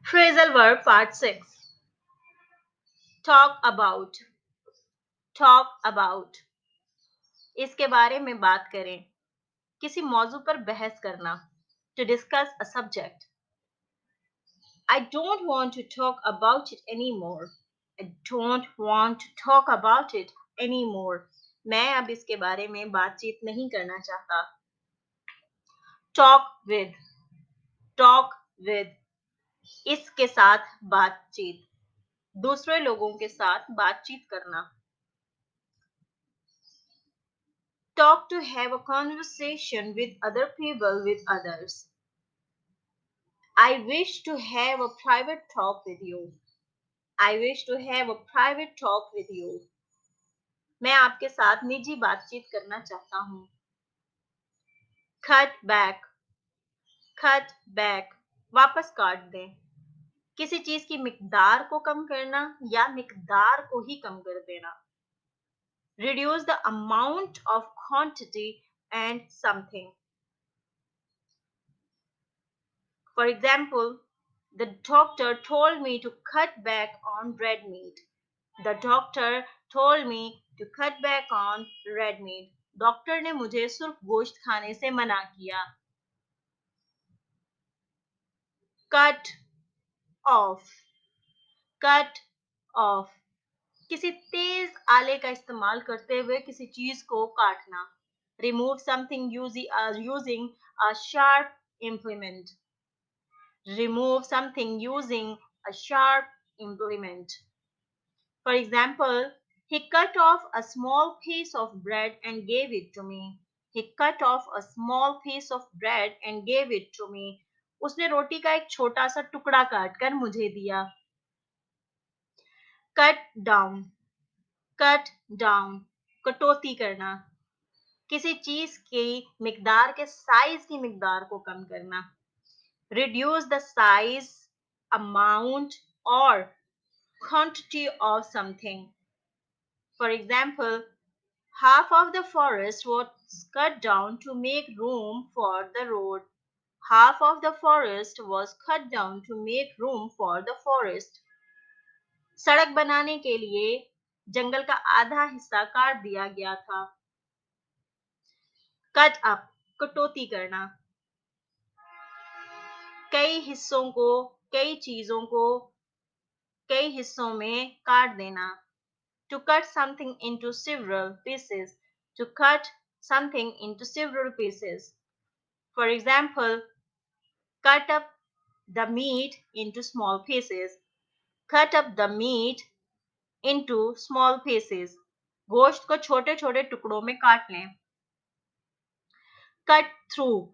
Phrasal verb part 6. Talk about. Talk about. इसके बारे में बात करें. किसी मौजू पर बहस करना. To discuss a subject. I don't want to talk about it anymore. I don't want to talk about it anymore. मैं अब इसके बारे में बातचीत नहीं करना चाहता. Talk with. Talk with. इसके साथ बातचीत. दूसरे लोगों के साथ बातचीत करना. Talk to have a conversation with other people with others. I wish to have a private talk with you. I wish to have a private talk with you. मैं आपके साथ निजी बातचीत करना चाहता हूँ. Cut back. Cut back. वापस काट दें. किसी चीज की मिकदार को कम करना या मिकदार को ही कम कर देना. Reduce the amount of quantity and something. For example, the doctor told me to cut back on red meat. The doctor told me to cut back on red meat. Doctor ने मुझे सुर्ख गोश्त खाने से मना किया. Cut off. Cut off. किसी तेज आले का इस्तेमाल करते हुए किसी चीज को काटना. Remove something using a sharp implement. Remove something using a sharp implement. For example, he cut off a small piece of bread and gave it to me. He cut off a small piece of bread and gave it to me. उसने रोटी का एक छोटा सा टुकड़ा काट कर मुझे दिया. Cut down. Cut down. कटौती करना. किसी चीज की मिकदार के साइज की मिकदार को कम करना. Reduce the size, amount, or quantity of something. For example, half of the forest was cut down to make room for the road. Half of the forest was cut down to make room for the forest. सड़क बनाने के लिए जंगल का आधा हिस्सा काट दिया गया था. Cut up, कटौती करना. कई हिस्सों को, कई चीजों को कई हिस्सों में काट देना. To cut something into several pieces. To cut something into several pieces. For example, cut up the meat into small pieces. Cut up the meat into small pieces. गोश्त को छोटे छोटे टुकड़ों में काट लें. Cut through.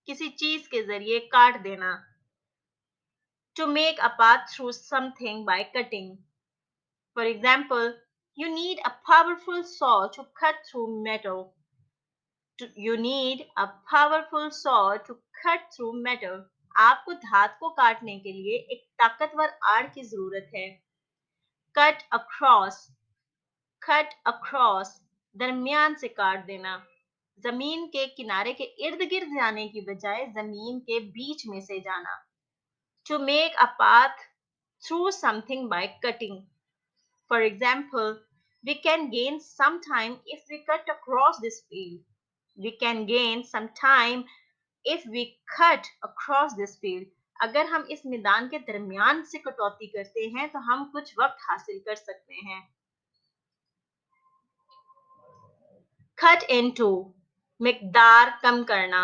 किसी चीज के जरिए काट देना. To make a path through something by cutting. For example, you need a powerful saw to cut through metal. You need a powerful saw to cut through metal. आपको धात को काटने के लिए एक ताकतवर आड़ की जरूरत है. Cut across. Cut across. दरमियान से काट देना. जमीन के किनारे के इर्द गिर्द जाने की बजाय जमीन के बीच में से जाना. To make a path through something by cutting. For example, we can gain some time if we cut across this field. We can gain some time if we cut across this field. अगर हम इस मैदान के दरमियान से कटौती करते हैं तो हम कुछ वक्त हासिल कर सकते हैं. Cut into, मिकदार कम करना.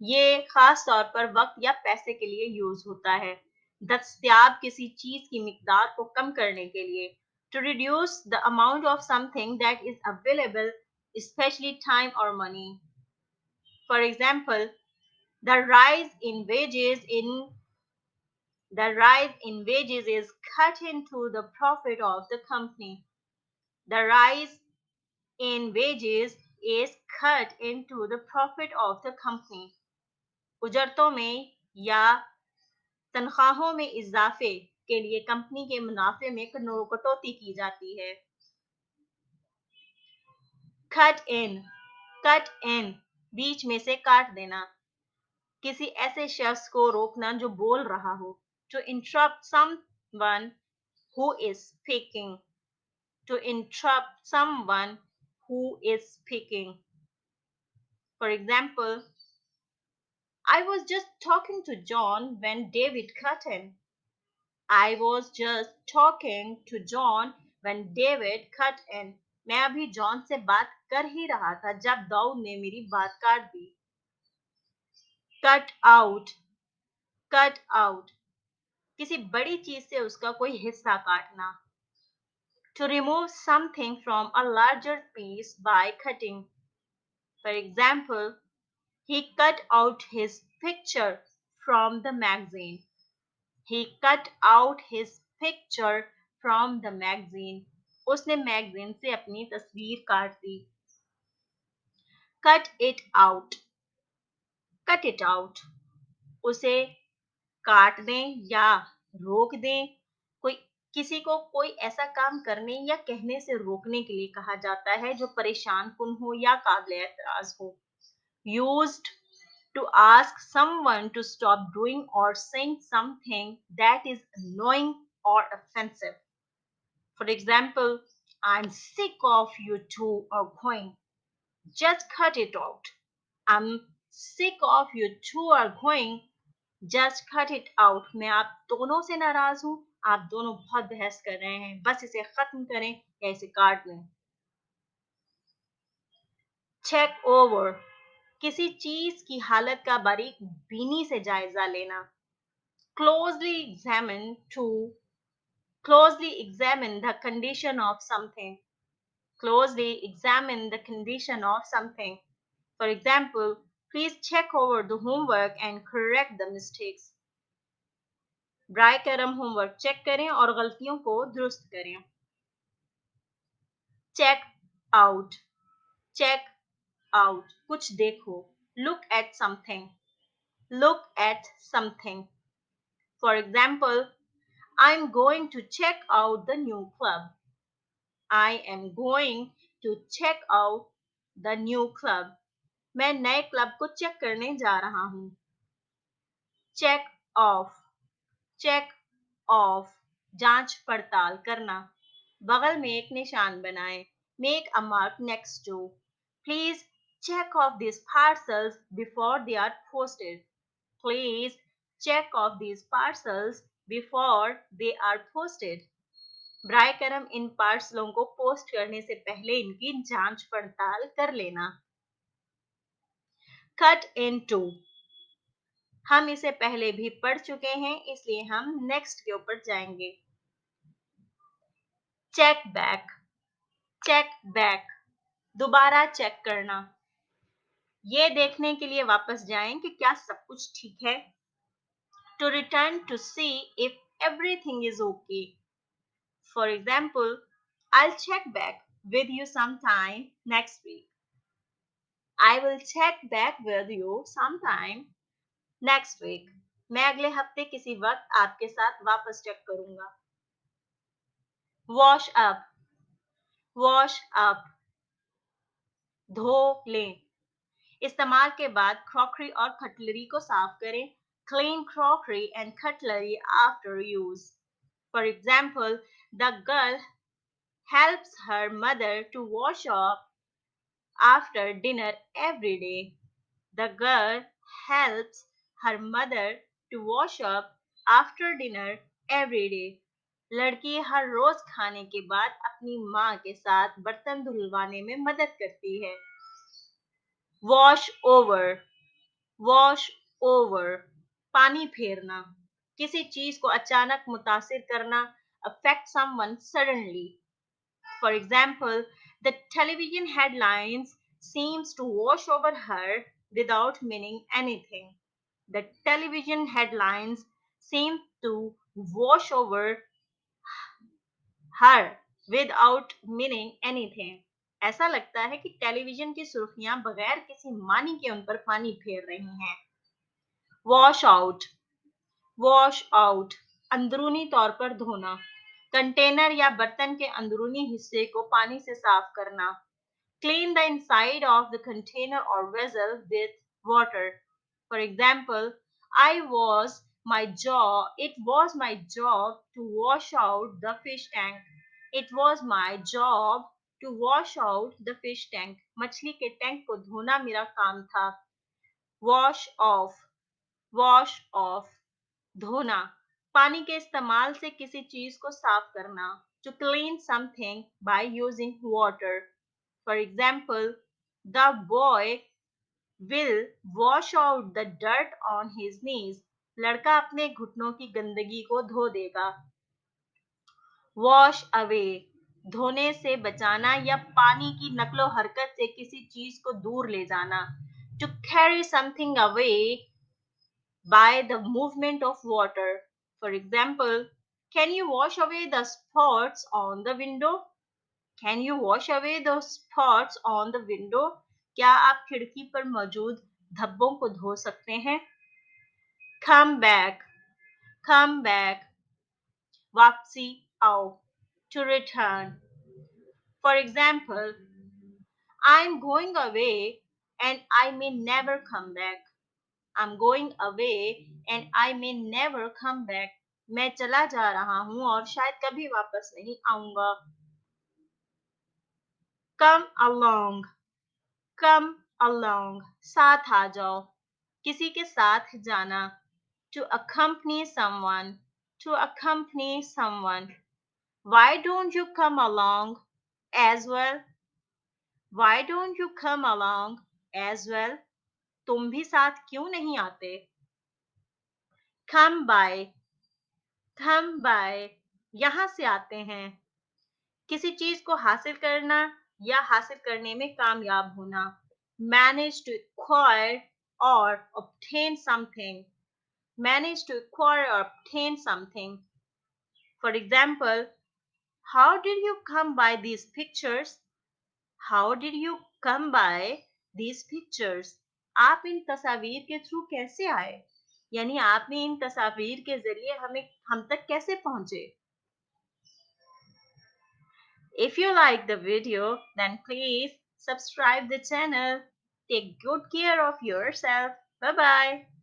ये खास तौर पर वक्त या पैसे के लिए यूज होता है. दस्तयाब किसी चीज की मिकदार को कम करने के लिए. To reduce the amount of something that is available, especially time or money. For example, the rise in wages is cut into the profit of the company. The rise in wages is cut into the profit of the company. उजरतों में या तनख्वाहों में इजाफे के लिए company के मुनाफे में कटौती की जाती है. Cut in. Cut in. बीच में से काट देना. किसी ऐसे शख्स को रोकना जो बोल रहा हो. To interrupt someone who is speaking. To interrupt someone who is speaking. For example, I was just talking to John when David cut in. I was just talking to John when David cut in. मैं अभी John से बात कर ही रहा था जब दाऊद ने मेरी बात काट दी. Cut out. Cut out. किसी बड़ी चीज से उसका कोई हिस्सा काटना. To remove something from a larger piece by cutting. For example, he cut out his picture from the magazine. He cut out his picture from the magazine. उसने magazine से अपनी तस्वीर काट दी. Cut it out. Cut it out. उसे काट दें या रोक दें. कोई किसी को कोई ऐसा काम करने या कहने से रोकने के लिए कहा जाता है जो परेशान कुन हो या काबिल एतराज हो. Used to ask someone to stop doing or saying something that is annoying or offensive. For example, I'm sick of you two arguing. Just cut it out. I'm sick of you two arguing. Just cut it out. मैं आप दोनों से नाराज हूँ. आप दोनों बहुत बहस कर रहे हैं. बस इसे खत्म करें या इसे काट दें. Check over. किसी चीज की हालत का बारीक बीनी से जायजा लेना. Closely examine to closely examine the condition of something. Closely examine the condition of something. For example, please check over the homework and correct the mistakes. ब्राय करम होमवर्क चेक करें और गलतियों को दुरुस्त करें. Check out. Check out. कुछ देखो. Look at something. Look at something. For example, I'm going to check out the new club. I am going to check out the new club. मैं नए क्लब को चेक करने जा रहा हूँ. Check off. Check off. जांच पड़ताल करना. बगल में एक निशान बनाएं. Make a mark next to. Please check off these parcels before they are posted. Please check off these parcels before they are posted. ब्राय करम इन पार्सलों को पोस्ट करने से पहले इनकी जांच पड़ताल कर लेना. Cut into. हम इसे पहले भी पढ़ चुके हैं इसलिए हम नेक्स्ट के ऊपर जाएंगे. Check back. Check back. दोबारा चेक करना. ये देखने के लिए वापस जाएं कि क्या सब कुछ ठीक है. To return to see if everything is okay. For example, I'll check back with you sometime next week. I will check back with you sometime next week. मैं अगले हफ्ते किसी वक्त आपके साथ वापस चेक करूंगा. Wash up. Wash up. धो लें. इस्तेमाल के बाद क्रॉकरी और कटलरी को साफ करें. Clean crockery and cutlery after use. For example, the girl helps her mother to wash up after dinner every day. The girl helps her mother to wash up after dinner every day. लड़की हर रोज खाने के बाद अपनी माँ के साथ बर्तन धुलवाने में मदद करती है. Wash over. Wash over. पानी फेरना. किसी चीज को अचानक मुतासिर करना. Affect someone suddenly. For example, the television headlines seems to wash over her without meaning anything. The television headlines seem to wash over her without meaning anything. ऐसा लगता है कि टेलीविजन की सुर्खियां बगैर किसी मानी के उन पर पानी फेर रही हैं. Wash out. Wash out. अंदरूनी तौर पर धोना. कंटेनर या बर्तन के अंदरूनी हिस्से को पानी से साफ करना. Clean the inside of the container or vessel with water. For example, I was It was my job to wash out the fish tank. It was my job to wash out the fish tank. मछली के tank को धोना मेरा काम था. Wash off, wash off, धोना. पानी के इस्तेमाल से किसी चीज को साफ करना. To clean something by using water. For example, the boy will wash out the dirt on his knees. लड़का अपने घुटनों की गंदगी को धो देगा. Wash away, धोने से बचाना या पानी की नकलो हरकत से किसी चीज को दूर ले जाना. To carry something away by the movement of water. For example, can you wash away the spots on the window? Can you wash away those spots on the window? क्या आप खिड़की पर मौजूद धब्बों को धो सकते हैं? Come back, come back, वापसी आओ. To return. For example, I'm going away and I may never come back. I'm going away and I may never come back. मैं चला जा रहा हूँ और शायद कभी वापस नहीं आऊंगा. Come along, come along, साथ आ जाओ. किसी के साथ जाना. To accompany someone, to accompany someone. Why don't you come along as well? Why don't you come along as well? तुम भी साथ क्यों नहीं आते? Come by, come by. यहाँ से आते हैं. किसी चीज को हासिल करना या हासिल करने में कामयाब होना. Manage to acquire or obtain something. Manage to acquire or obtain something. For example, how did you come by these pictures? How did you come by these pictures? आप इन तस्वीर के थ्रू कैसे आए? यानी आपने इन तस्वीर के जरिए हम तक कैसे पहुंचे? If you like the video, then please subscribe the channel. Take good care of yourself. Bye bye.